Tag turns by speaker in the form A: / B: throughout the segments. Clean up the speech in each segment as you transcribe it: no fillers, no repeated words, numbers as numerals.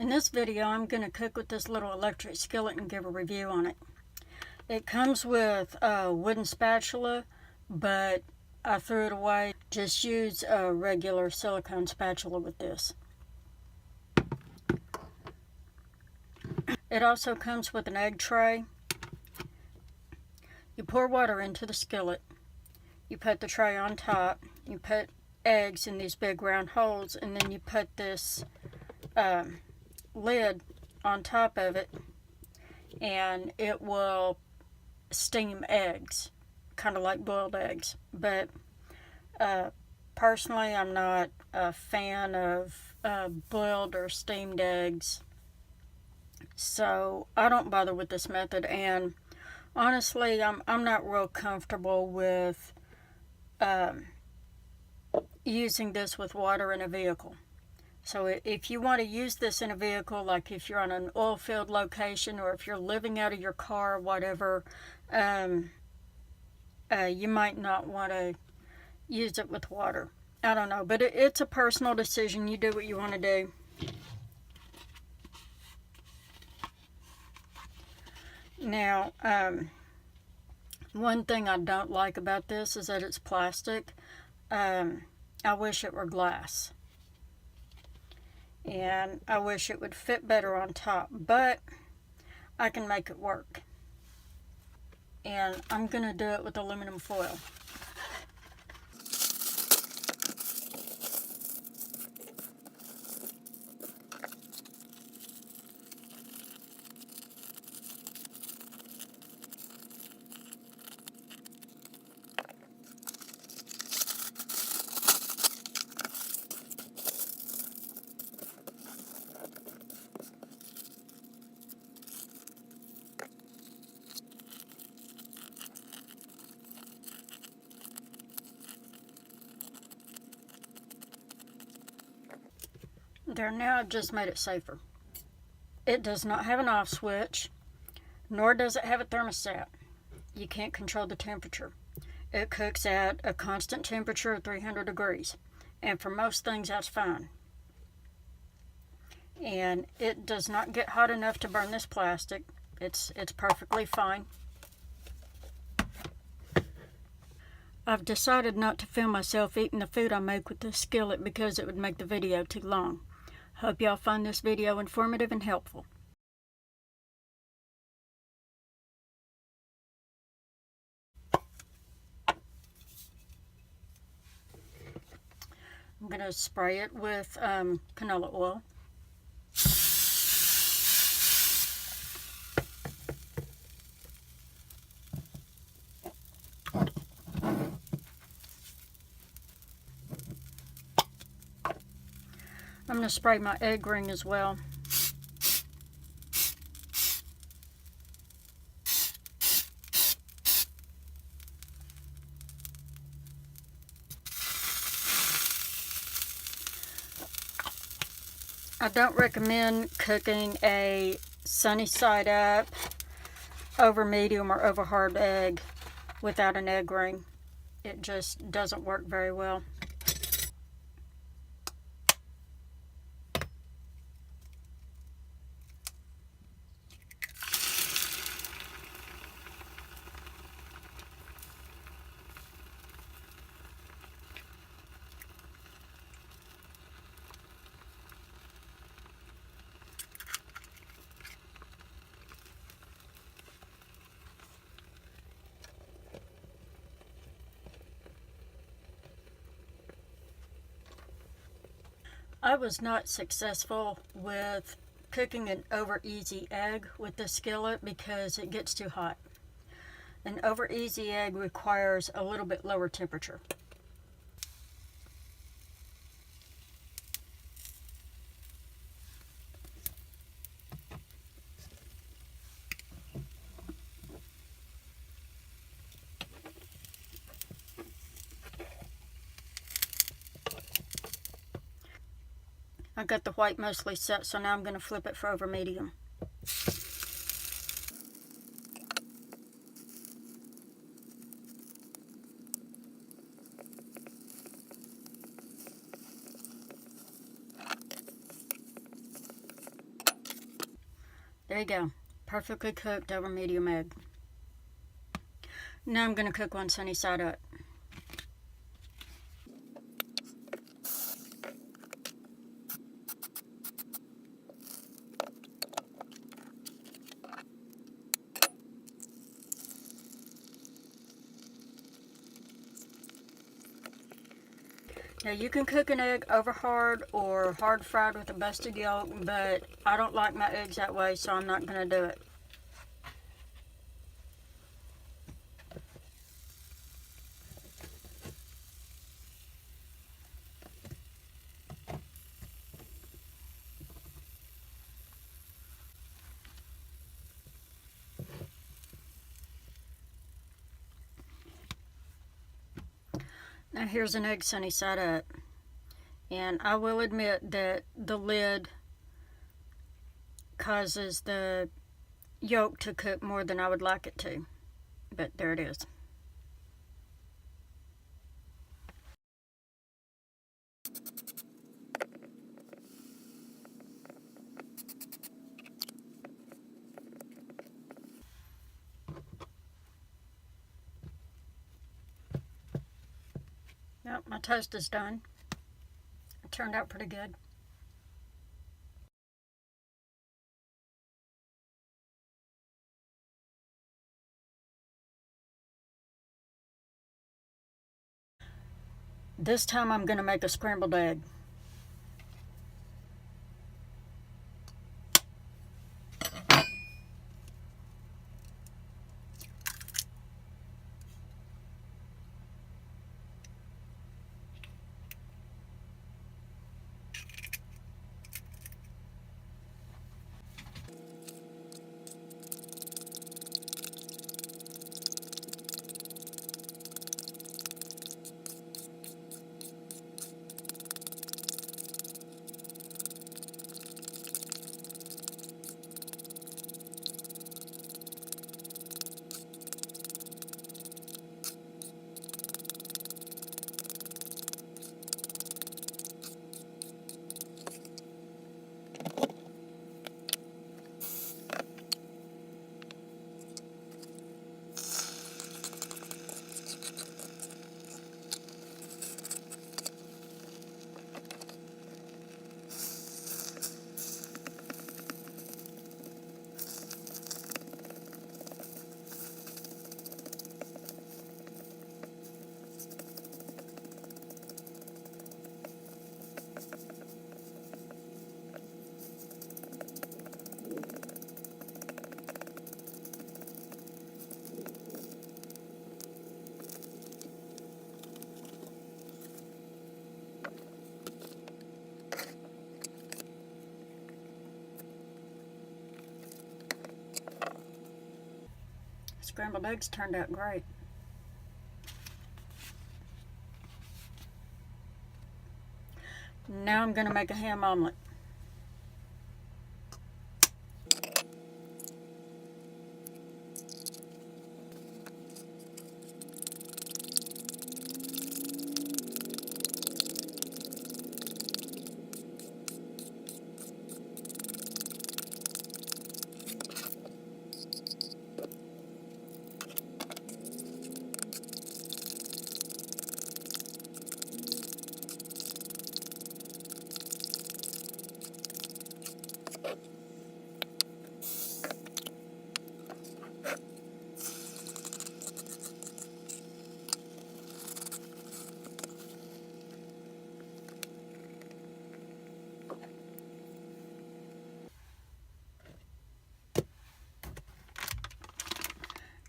A: In this video, I'm going to cook with this little electric skillet and give a review on it. It comes with a wooden spatula, but I threw it away. Just use a regular silicone spatula with this. It also comes with an egg tray. You pour water into the skillet. You put the tray on top. You put eggs in these big round holes, and then you put this lid on top of it, and it will steam eggs, kind of like boiled eggs. But personally, I'm not a fan of boiled or steamed eggs, so I don't bother with this method. And honestly, I'm not real comfortable with using this with water in a vehicle. So if you want to use this in a vehicle, like if you're on an oil field location or if you're living out of your car or whatever, you might not want to use it with water. I don't know, but it's a personal decision. You do what you want to do. Now, one thing I don't like about this is that it's plastic. I wish it were glass. And I wish it would fit better on top, but I can make it work. And I'm going to do it with aluminum foil. There, now I've just made it safer. It does not have an off switch, nor does it have a thermostat. You can't control the temperature. It cooks at a constant temperature of 300 degrees, and for most things that's fine. And it does not get hot enough to burn this plastic. It's perfectly fine. I've decided not to film myself eating the food I make with this skillet because it would make the video too long. Hope y'all find this video informative and helpful. I'm going to spray it with canola oil. I'm going to spray my egg ring as well. I don't recommend cooking a sunny side up over medium or over hard egg without an egg ring. It just doesn't work very well. I was not successful with cooking an over easy egg with the skillet because it gets too hot. An over easy egg requires a little bit lower temperature. I got the white mostly set, so now I'm going to flip it for over medium. There you go. Perfectly cooked over medium egg. Now I'm going to cook one sunny side up. Now you can cook an egg over hard or hard fried with a busted yolk, but I don't like my eggs that way, so I'm not going to do it. Now here's an egg sunny side up. And I will admit that the lid causes the yolk to cook more than I would like it to. But there it is. Yep, my toast is done. It turned out pretty good. This time I'm going to make a scrambled egg. Scrambled eggs turned out great. Now I'm going to make a ham omelet.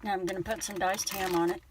A: Now I'm going to put some diced ham on it.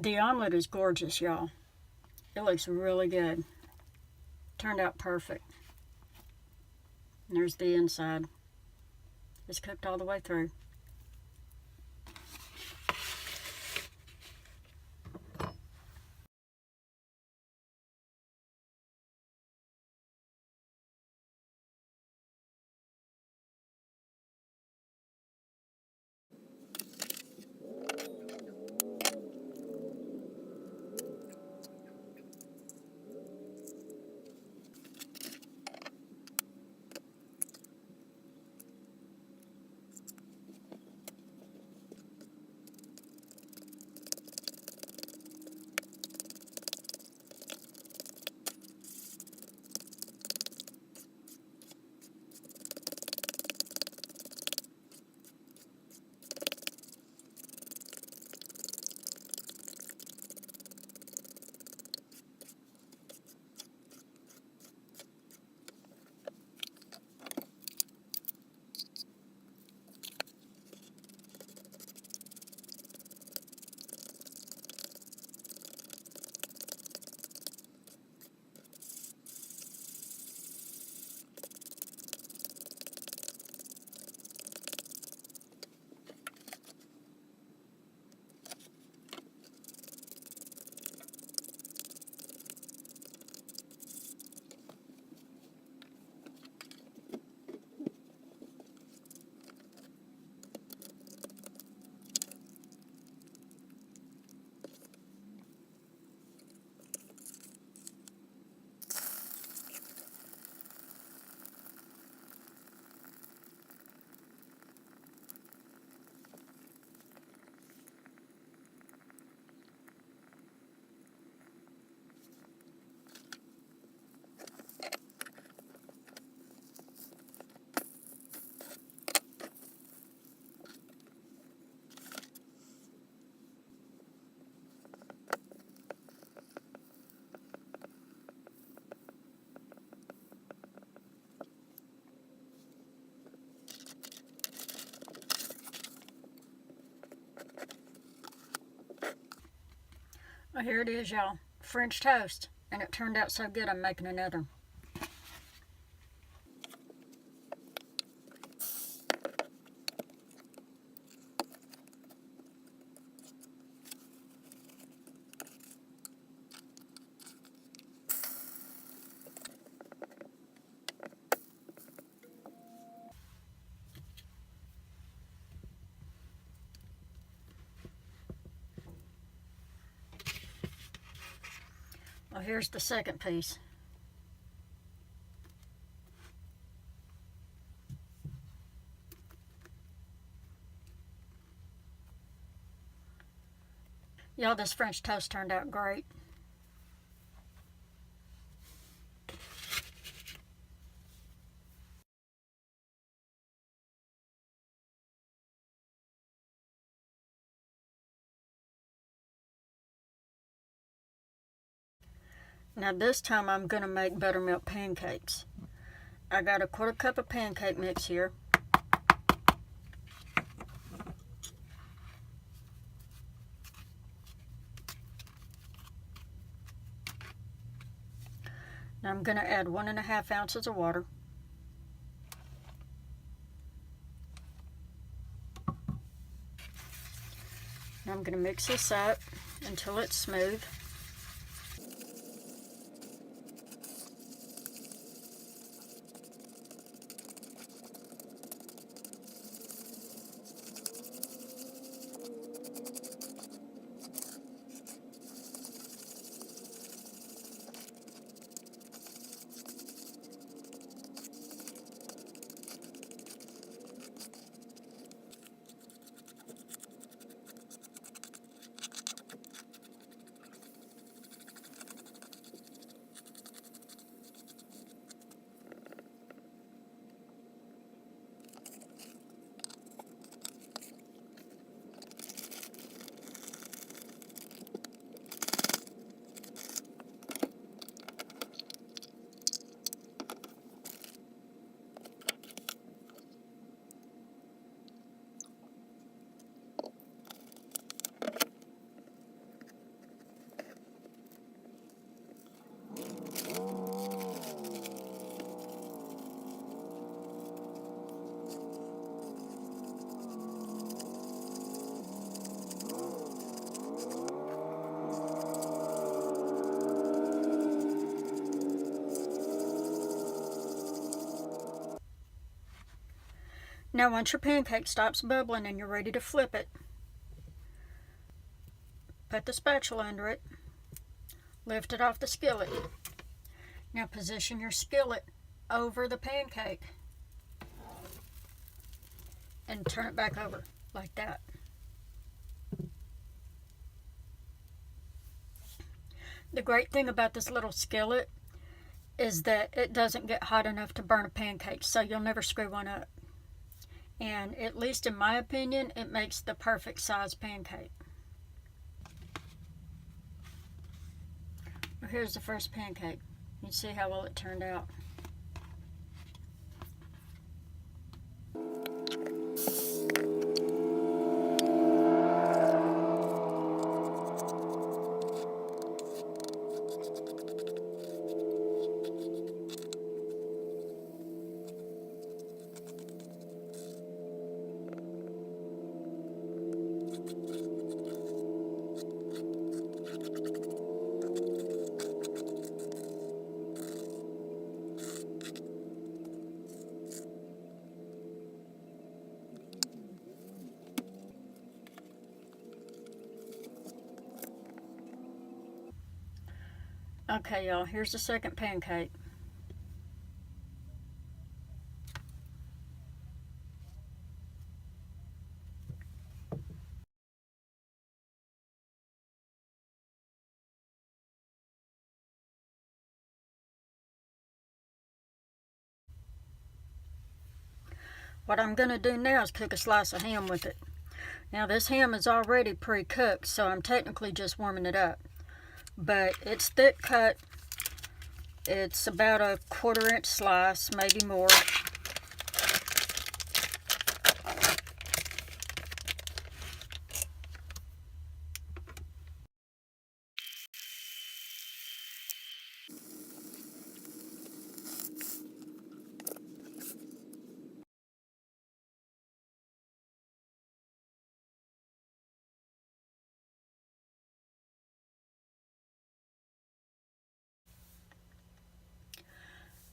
A: The omelet is gorgeous, y'all. It looks really good. Turned out perfect. And there's the inside. It's cooked all the way through. Well, here it is, y'all. French toast. And it turned out so good, I'm making another. Well, here's the second piece. Y'all, this French toast turned out great. Now this time I'm going to make buttermilk pancakes. I got a 1/4 cup of pancake mix here. Now I'm going to add 1½ ounces of water. Now I'm going to mix this up until it's smooth. Now once your pancake stops bubbling and you're ready to flip it, put the spatula under it, lift it off the skillet. Now position your skillet over the pancake and turn it back over like that. The great thing about this little skillet is that it doesn't get hot enough to burn a pancake, so you'll never screw one up. And at least in my opinion, it makes the perfect size pancake. Well, here's the first pancake. You can see how well it turned out. Okay, y'all, here's the second pancake. What I'm going to do now is cook a slice of ham with it. Now this ham is already pre-cooked, so I'm technically just warming it up. But it's thick cut. It's about a 1/4 inch slice, maybe more.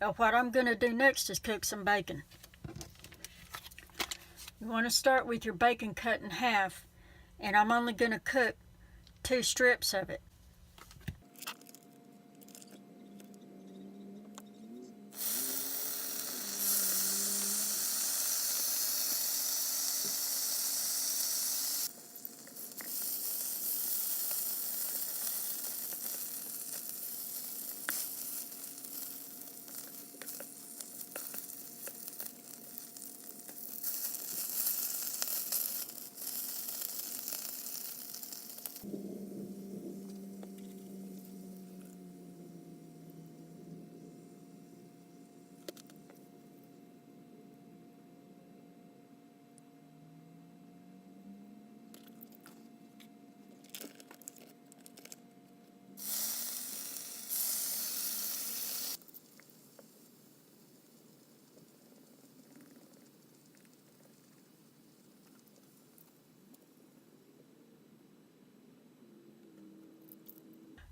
A: Now what I'm going to do next is cook some bacon. You want to start with your bacon cut in half, and I'm only going to cook 2 strips of it.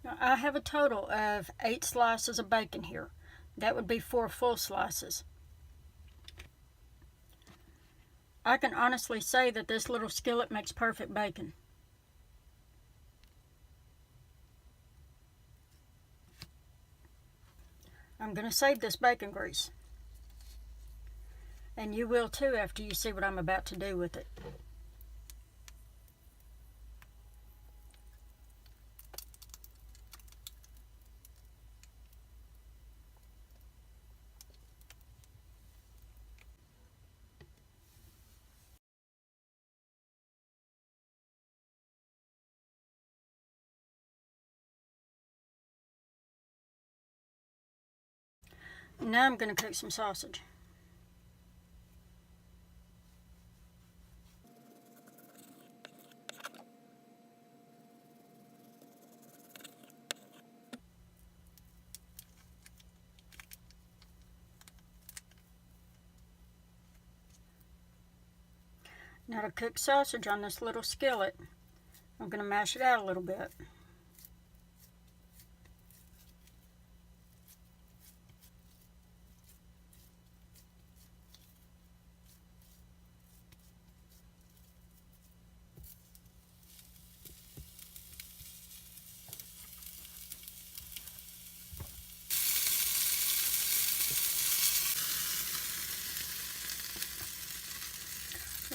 A: Now, I have a total of 8 slices of bacon here. That would be 4 full slices. I can honestly say that this little skillet makes perfect bacon. I'm going to save this bacon grease. And you will too after you see what I'm about to do with it. Now I'm going to cook some sausage. Now to cook sausage on this little skillet, I'm going to mash it out a little bit.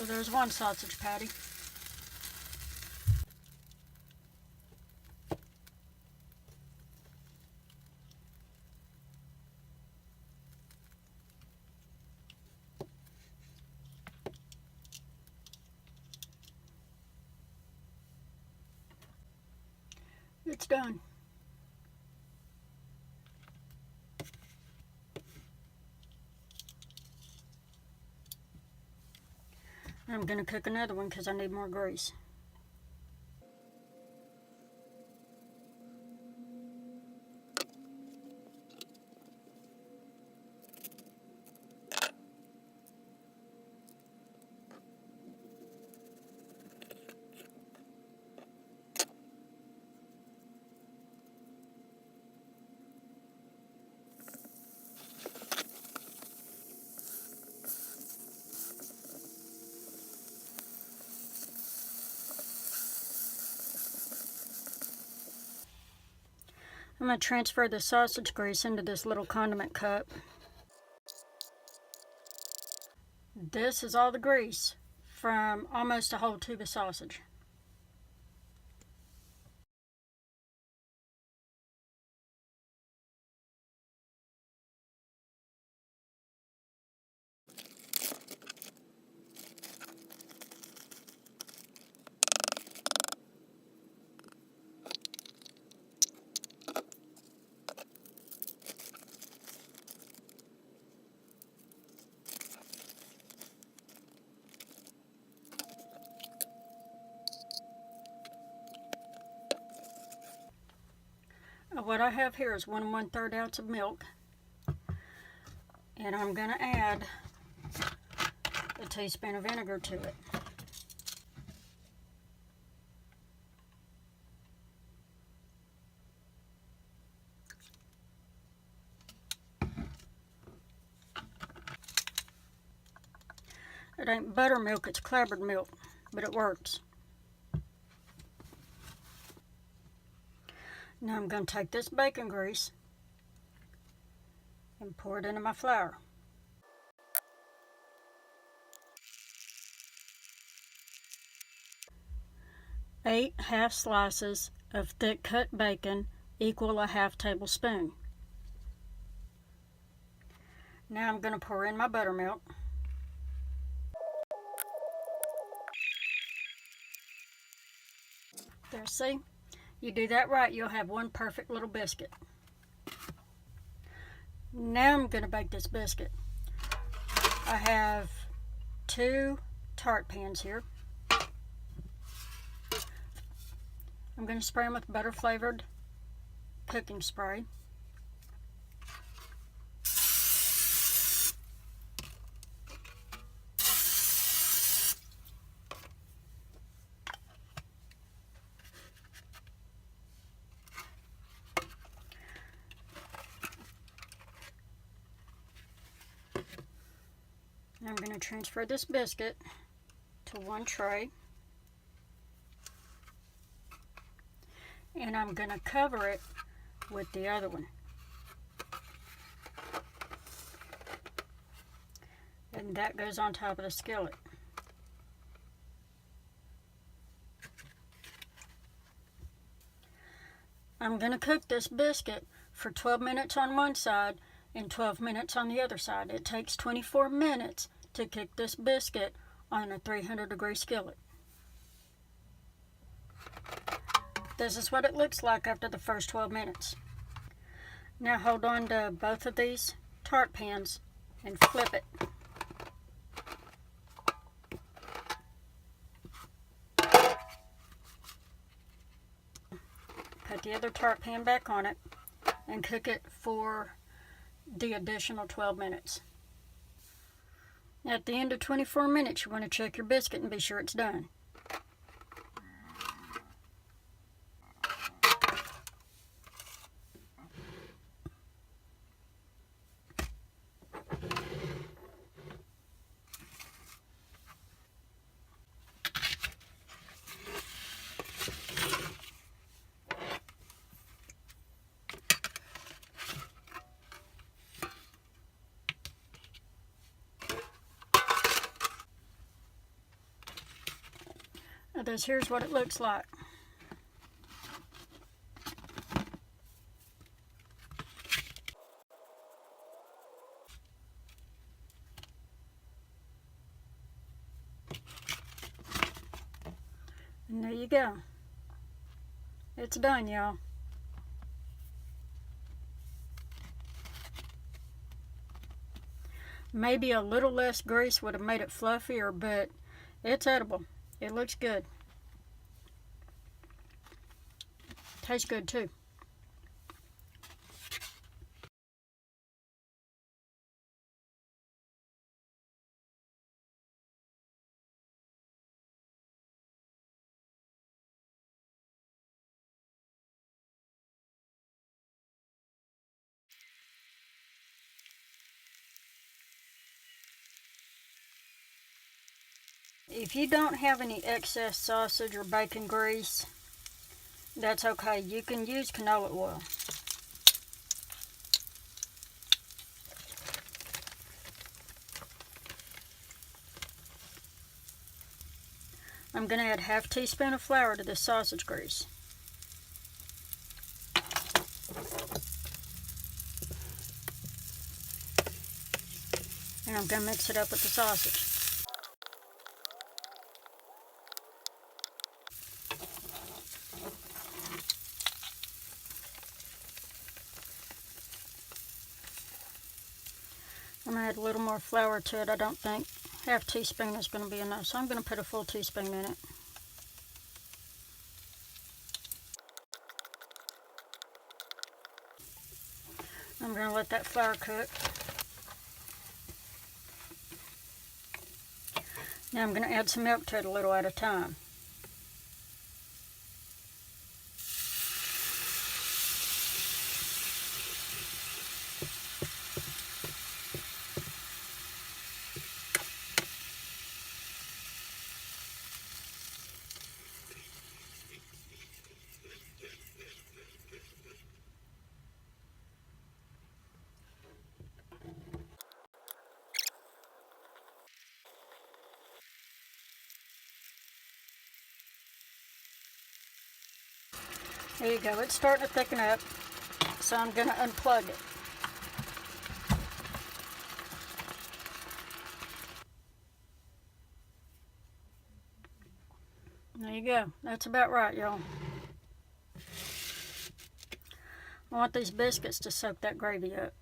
A: So there's one sausage patty. It's done. I'm going to cook another one because I need more grease. I'm going to transfer the sausage grease into this little condiment cup. This is all the grease from almost a whole tube of sausage. What I have here is 1 1/3 ounce of milk, and I'm going to add a teaspoon of vinegar to it. It ain't buttermilk, it's clabbered milk, but it works. Now I'm going to take this bacon grease and pour it into my flour. Eight half slices of thick cut bacon equal a half tablespoon. Now I'm going to pour in my buttermilk. There, see? You do that right, you'll have one perfect little biscuit. Now I'm going to bake this biscuit. I have 2 tart pans here. I'm going to spray them with butter flavored cooking spray. I'm going to transfer this biscuit to one tray, and I'm going to cover it with the other one. And that goes on top of the skillet. I'm going to cook this biscuit for 12 minutes on one side and 12 minutes on the other side. It takes 24 minutes to cook this biscuit on a 300-degree skillet. This is what it looks like after the first 12 minutes. Now hold on to both of these tart pans and flip it. Put the other tart pan back on it and cook it for the additional 12 minutes. At the end of 24 minutes, you want to check your biscuit and be sure it's done. Here's what it looks like. And there you go. It's done, y'all. Maybe a little less grease would have made it fluffier, but it's edible. It looks good. Tastes good too. If you don't have any excess sausage or bacon grease, that's okay. You can use canola oil. I'm going to add half teaspoon of flour to this sausage grease. And I'm going to mix it up with the sausage. I'm going to add a little more flour to it. I don't think half teaspoon is going to be enough, so I'm going to put a full teaspoon in it. I'm going to let that flour cook. Now I'm going to add some milk to it a little at a time. There you go, it's starting to thicken up, so I'm going to unplug it. There you go, that's about right, y'all. I want these biscuits to soak that gravy up.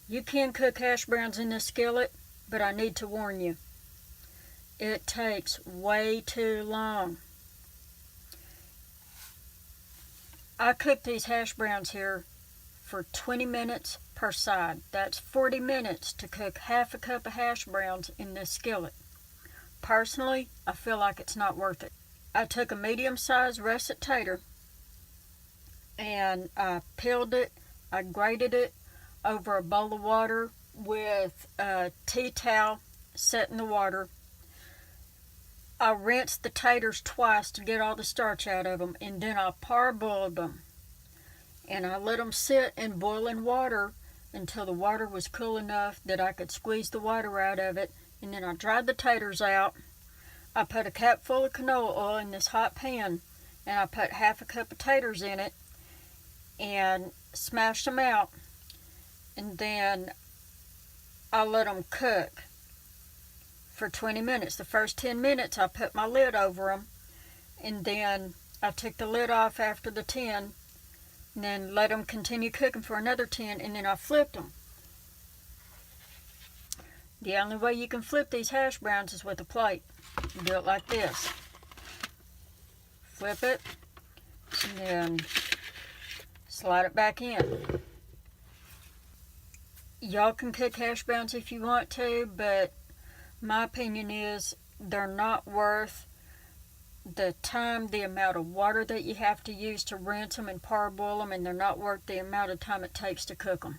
A: You can cook hash browns in this skillet, but I need to warn you, it takes way too long. I cooked these hash browns here for 20 minutes per side. That's 40 minutes to cook half a cup of hash browns in this skillet. Personally, I feel like it's not worth it. I took a medium-sized russet tater and I peeled it, I grated it over a bowl of water with a tea towel set in the water. I rinsed the taters twice to get all the starch out of them, and then I parboiled them. And I let them sit in boiling water until the water was cool enough that I could squeeze the water out of it. And then I dried the taters out. I put a cup full of canola oil in this hot pan, and I put half a cup of taters in it and smashed them out. And then I let them cook for 20 minutes. The first 10 minutes I put my lid over them, and then I took the lid off after the 10, and then let them continue cooking for another 10, and then I flipped them. The only way you can flip these hash browns is with a plate. You do it like this. Flip it, and then slide it back in. Y'all can cook hash browns if you want to, but my opinion is they're not worth the time, the amount of water that you have to use to rinse them and parboil them, and they're not worth the amount of time it takes to cook them.